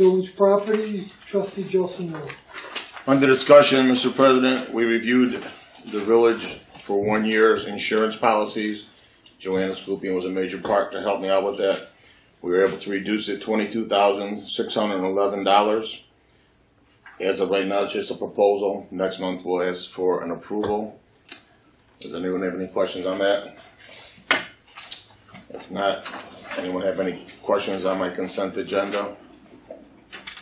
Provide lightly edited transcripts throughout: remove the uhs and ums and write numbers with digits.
Village properties, trustee Jelson Moore. Under discussion, Mr. President, we reviewed the village for 1 year's insurance policies. Joanna Scooping was a major part to help me out with that. We were able to reduce it $22,611. As of right now, it's just a proposal. Next month, we'll ask for an approval. Does anyone have any questions on that? If not, anyone have any questions on my consent agenda?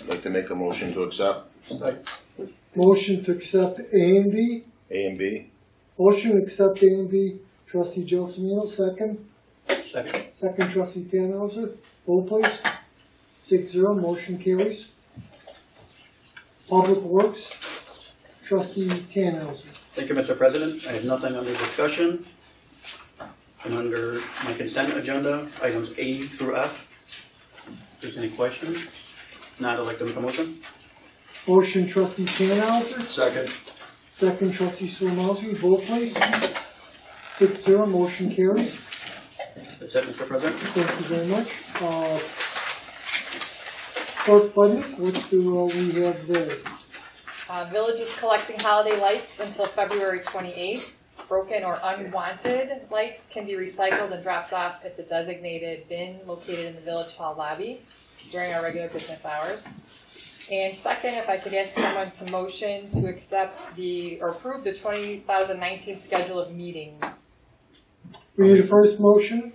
I'd like to make a motion to accept. Motion to accept A and B. A and B. Motion to accept A and B, trustee Gelsomino, second. Second. Second, trustee Tannhauser. Vote please. 6-0, motion carries. Public Works, trustee Tannhauser. Thank you, Mr. President. I have nothing under discussion. And under my consent agenda, items A through F. If there's any questions, not, I'd like to make a motion. Motion, trustee Tannhauser. Second. Second, trustee Solomowski. Vote please. 6-0, motion carries. That's it, Mr. President. Thank you very much. Clerk Budnick, what do we have there? Village is collecting holiday lights until February 28th. Broken or unwanted lights can be recycled and dropped off at the designated bin located in the Village Hall lobby during our regular business hours. And second, if I could ask someone to motion to accept or approve the 2019 schedule of meetings. We need a first motion.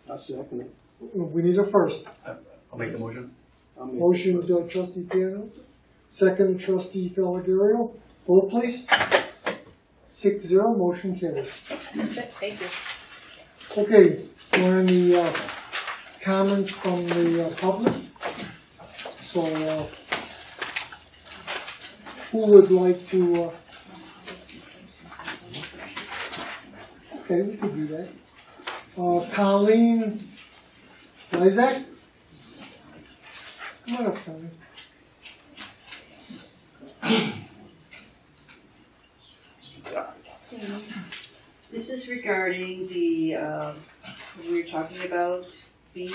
I'll second it. We need a first. I'll make the motion. Motion, trustee Tannhauser. Second, trustee Falaguerrio. Vote please. 6-0, motion carries. That's it. Thank you. Okay, we're on the comments from the public. So, who would like to? Okay, we could do that. Colleen Isaac? Come on up, Colleen. This is regarding the, we were talking about B,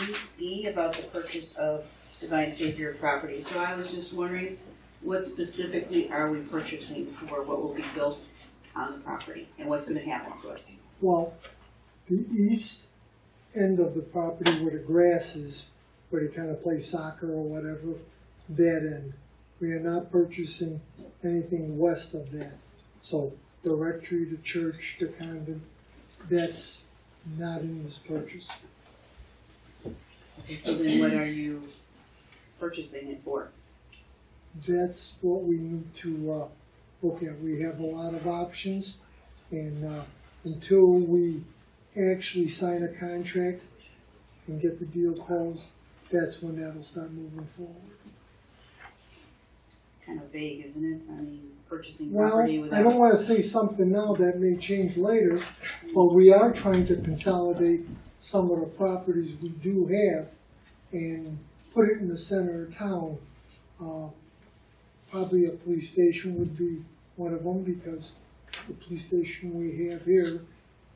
about the purchase of Divine Savior property. So I was just wondering, what specifically are we purchasing for what will be built on the property and what's going to happen to it? Well, the east end of the property where the grass is, where they kind of play soccer or whatever, that end. We are not purchasing anything west of that. So the rectory, the church, the convent, that's not in this purchase. Okay, so then what are you purchasing it for? That's what we need to look at. We have a lot of options, and until we actually sign a contract and get the deal closed, that's when that'll start moving forward. It's kind of vague, isn't it? I mean, purchasing Well, property without... I don't want to say something now that may change later, but we are trying to consolidate some of the properties we do have and put it in the center of town. Probably a police station would be one of them, because the police station we have here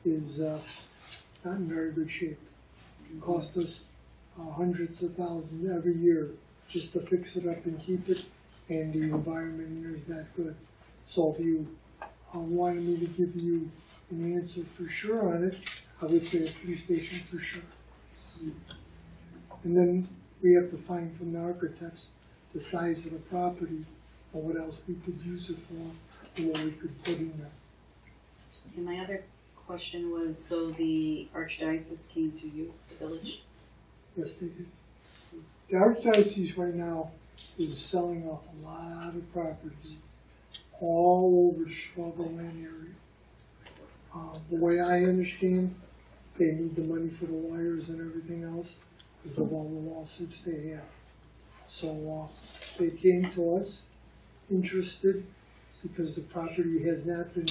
is not in very good shape. It costs us hundreds of thousands every year just to fix it up and keep it, and the environment here is not good. So if you wanted me to give you an answer for sure on it, I would say a police station for sure. And then we have to find from the architects the size of the property or what else we could use it for, or what we could put in there. And my other question was, so the Archdiocese came to you, the village? Yes, they did. The Archdiocese right now is selling off a lot of properties all over the Chicagoland area. The way I understand, they need the money for the lawyers and everything else because of all the lawsuits they have. So they came to us interested because the property has not been,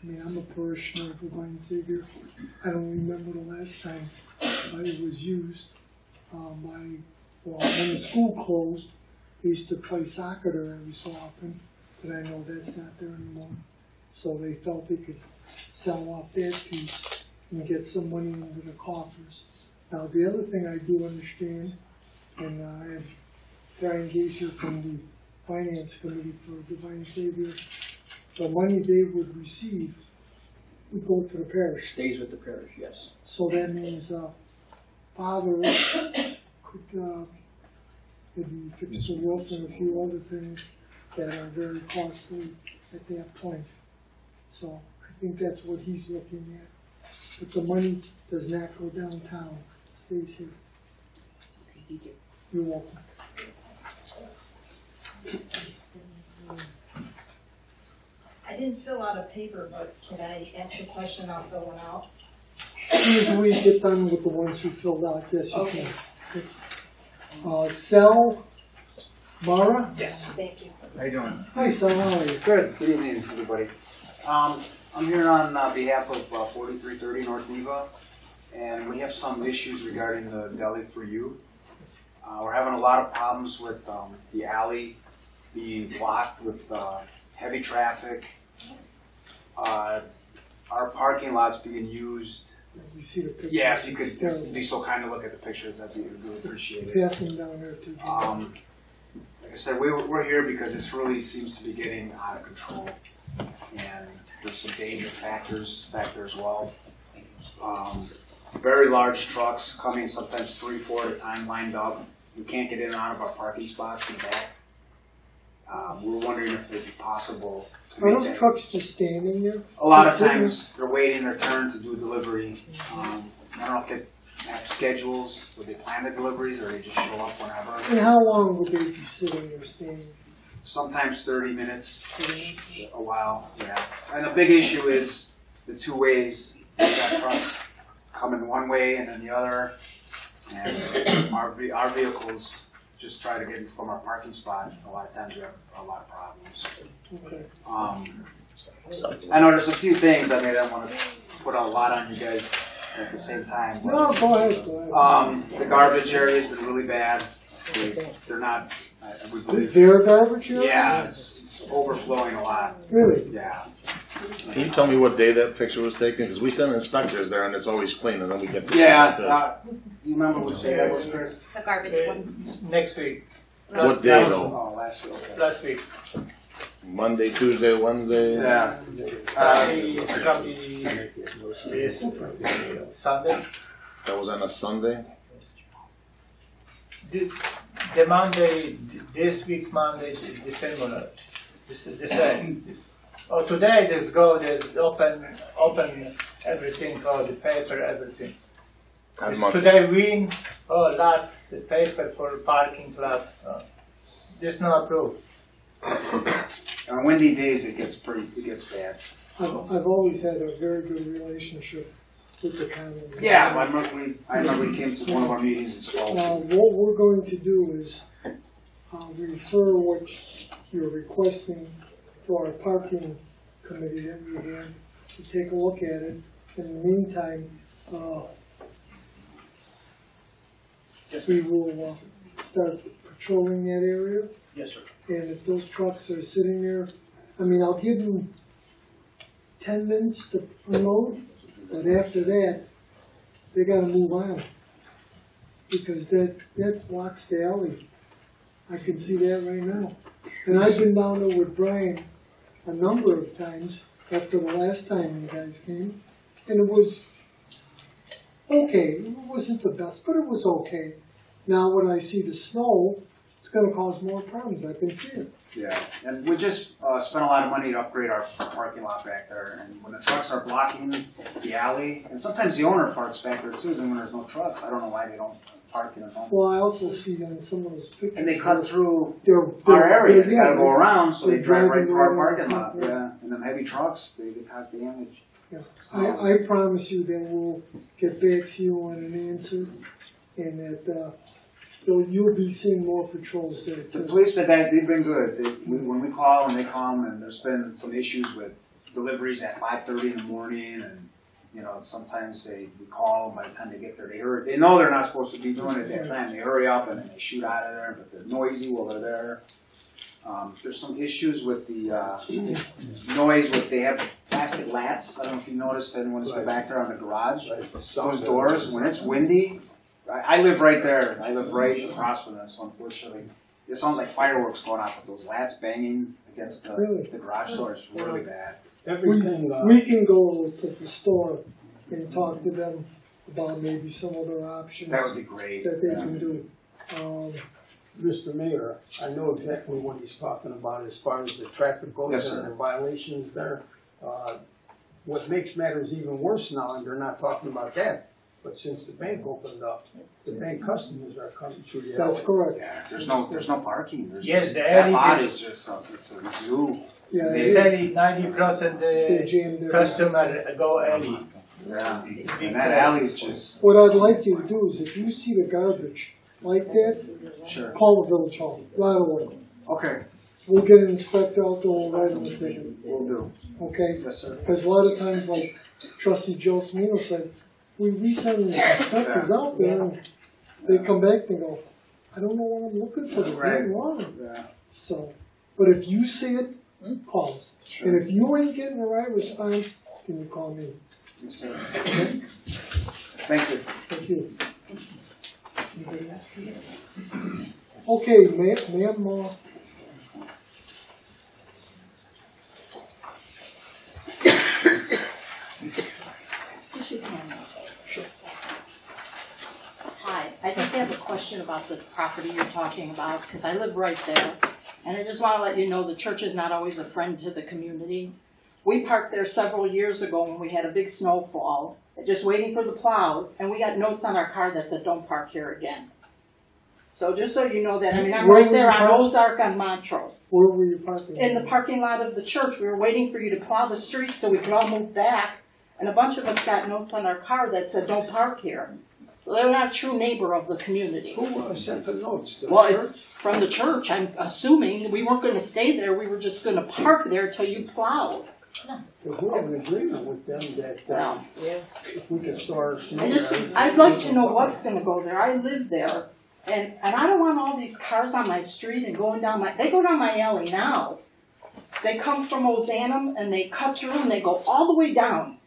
I mean, I'm a parishioner of Divine Savior. I don't remember the last time it was used when the school closed, they used to play soccer there every so often, but I know that's not there anymore. So they felt they could sell off that piece and get some money into the coffers. Now the other thing I do understand, and I have Brian Gaser from the Finance Committee for Divine Savior, the money they would receive would go to the parish. Stays with the parish, yes. So that means, father could, maybe fix the roof and a few other things that are very costly at that point. So I think that's what he's looking at. But the money does not go downtown, it stays here. Thank you. You're welcome. I didn't fill out a paper, but can I ask a question? I'll fill one out. As soon as we get done with the ones who filled out, yes, you Okay. can. Sal Mara? Yes. Thank you. How you doing? Hi, Sal, how are you? Good. Good evening, everybody. I'm here on behalf of 4330 North Neva, and we have some issues regarding the deli for you. We're having a lot of problems with the alley being blocked with heavy traffic. Our parking lot's being used. You see the picture? Yeah, if you could be so kind to look at the pictures, that'd be really appreciated. Pass them down there too. Like I said, we're here because this really seems to be getting out of control, and there's some danger factors back there as well. Very large trucks coming, sometimes 3, 4 at a time, lined up. We can't get in and out of our parking spots in the back. We were wondering if it'd be possible to Are make those that. trucks just standing there? A lot of Just sitting times they're waiting their turn to do a delivery. I don't know if they have schedules where they plan the deliveries or they just show up whenever. And how long would they be sitting there standing? Sometimes 30 minutes, a while, yeah. And the big issue is the 2 ways. We've got trucks coming one way and then the other. And our vehicles just try to get in from our parking spot. A lot of times we have a lot of problems. Okay. I know there's a few things I don't want to put a lot on you guys at the same time. But, No, go ahead, go ahead. the garbage area has been really bad. They're not, we believe. Their garbage here? Yeah, it's overflowing a lot. Really? Yeah. Can you tell me what day that picture was taken? Because we send inspectors there and it's always clean, and then we get pictures like this. Do you remember which day that was, Chris? The garbage one. Next week. What day though? Oh, last week. Okay. Last week. Monday, Tuesday, Wednesday? Yeah. It's probably this Sunday. That was on a Sunday? The Monday, this week's Monday is similar. This is the same. Oh, today there's open everything for the paper, everything. On Monday. Today we lot the paper for parking lot. This not approved. On windy days, it gets bad. I've always had a very good relationship with the county. Yeah, I remember we came to one of our meetings in Spalding. Now, what we're going to do is refer what you're requesting to our parking committee that we have to take a look at it. In the meantime, we will start patrolling that area. Yes, sir. And if those trucks are sitting there, I mean, I'll give them 10 minutes to unload, but after that, they gotta move on. Because that blocks the alley. I can see that right now. And I've been down there with Brian a number of times after the last time you guys came, and it was okay. It wasn't the best, but it was okay. Now when I see the snow, it's gonna cause more problems. I can see it. Yeah, and we just spent a lot of money to upgrade our parking lot back there, and when the trucks are blocking the alley, and sometimes the owner parks back there too, then when there's no trucks, I don't know why they don't park in the home. Well, I also see on some of those pictures. And they cut through They're our area, they yeah, gotta go around, so they they're drive right driving through our right parking over lot, the- yeah, and them heavy trucks, they cause damage. I promise you that we'll get back to you on an answer, and that you'll be seeing more patrols there The too. police said that they've been good. When we call and they come, and there's been some issues with deliveries at 5:30 in the morning, and sometimes we call, by the time they get there, they know they're not supposed to be doing it at that time. They hurry up and then they shoot out of there, but they're noisy while they're there. There's some issues with the noise. They have plastic lats. I don't know if you noticed, anyone's been back there on the garage. Those doors, when it's windy. I live right there. I live right across from them, so unfortunately, it sounds like fireworks going off with those lats banging against Really? the garage door. It's really bad. Everything, We can go to the store and talk to them about maybe some other options That would be great. that they Yeah. can do. Mr. Mayor, I know exactly what he's talking about as far as the traffic goes Yes, and sir. the violations there. What makes matters even worse now, and they're not talking about that, but since the bank opened up, the bank customers are coming through the alley. That's correct. Yeah, there's no parking. There's Yes, just, the that alley lot is- is just it's a zoo. Yeah, They say 90% they the jammed it. customer go alley. Yeah, and that alley is just What I'd like you to do is if you see the garbage like that, sure. call the village hall right away. Okay, We'll get an inspector out there, we'll write them a ticket, we'll do. okay? Yes, sir. Because a lot of times, like trustee Joe Smino said, we send the inspectors out there and they come back and go, I don't know what I'm looking for, there's nothing wrong. Yeah. So, but if you see it, call us. Sure. And if you ain't getting the right response, can you call me? Yes, sir. Thank you. Thank you. Okay, ma'am, Hi, I just have a question about this property you're talking about, because I live right there. And I just want to let you know the church is not always a friend to the community. We parked there several years ago when we had a big snowfall, just waiting for the plows, and we got notes on our car that said, don't park here again. So just so you know that, I mean, I'm Where right were there you on parked? Ozark on Montrose. where were you parking? In the parking lot of the church, we were waiting for you to plow the street so we could all move back. And a bunch of us got notes on our car that said, don't park here. So they're not a true neighbor of the community. Who sent the notes to the Well, church? it's from the church, I'm assuming. We weren't gonna stay there, we were just gonna park there till you plowed. Because we have an agreement with them that Well, if we can store our snow I just, there, I'd like to know what's gonna go there. I live there. And I don't want all these cars on my street and going down they go down my alley now. They come from Ozanam and they cut through and they go all the way down.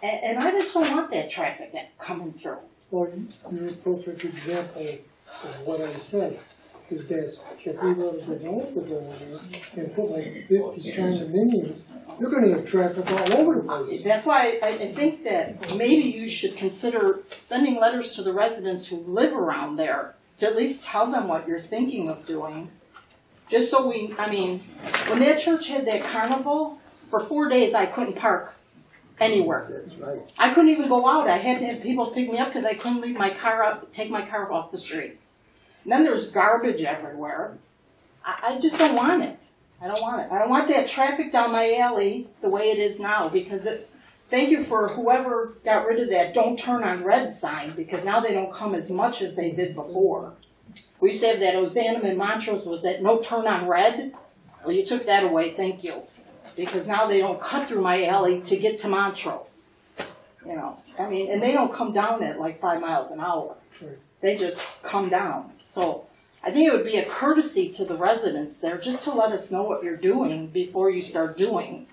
And I just don't want that traffic coming through. Well, you're a perfect example of what I said, is that if we were to develop the building and put like 50 condominiums, you're gonna have traffic all over the place. That's why I think that maybe you should consider sending letters to the residents who live around there to at least tell them what you're thinking of doing. Just so I mean, when that church had that carnival, for 4 days I couldn't park anywhere. that's right. I couldn't even go out. I had to have people pick me up because I couldn't leave my car up, take my car off the street. And then there's garbage everywhere. I just don't want it. I don't want it. I don't want that traffic down my alley the way it is now because thank you for whoever got rid of that don't turn on red sign because now they don't come as much as they did before. We used to have that Ozanam and Montrose was that no turn on red. Well, you took that away, thank you. Because now they don't cut through my alley to get to Montrose. You know, I mean, and they don't come down at like 5 miles an hour. Right. They just come down. So I think it would be a courtesy to the residents there just to let us know what you're doing before you start doing.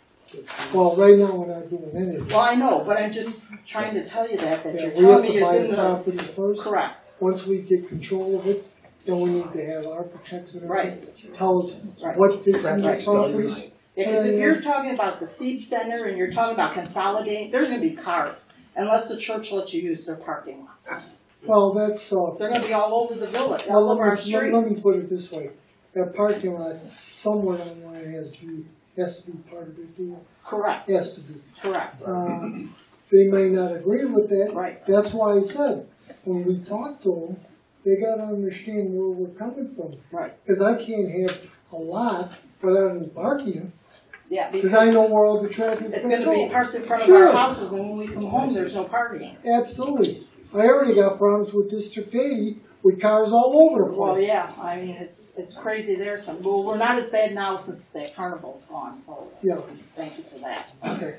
Well, right now, we're not doing anything. Well, I know, but I'm just trying to tell you that Yeah, you're we have telling me to buy it's in the the, property first. correct, Once we get control of it, then we need to have architects and Right. everything tell us Right. what fits in the Right. property. Because if you're talking about the Seed Center and you're talking about consolidating, there's gonna be cars, unless the church lets you use their parking lot. Well, that's, They're gonna be all over the village, well, all over our let me streets. put it this way. That parking lot, somewhere on the line has to be part of the deal. Correct, Has to be. correct, They may not agree with that. right. That's why I said, when we talk to them, they gotta understand where we're coming from. Right. Because I can't have a lot without any parking, Yeah, because I know where all the traffic's it's gonna gonna be go. parked in front of Sure. our houses, and when we come home, there's no parking. Absolutely. I already got problems with District 80 with cars all over the place. Well, yeah, I mean, it's crazy there, well, we're not as bad now since the carnival's gone, so Yeah, thank you for that. okay.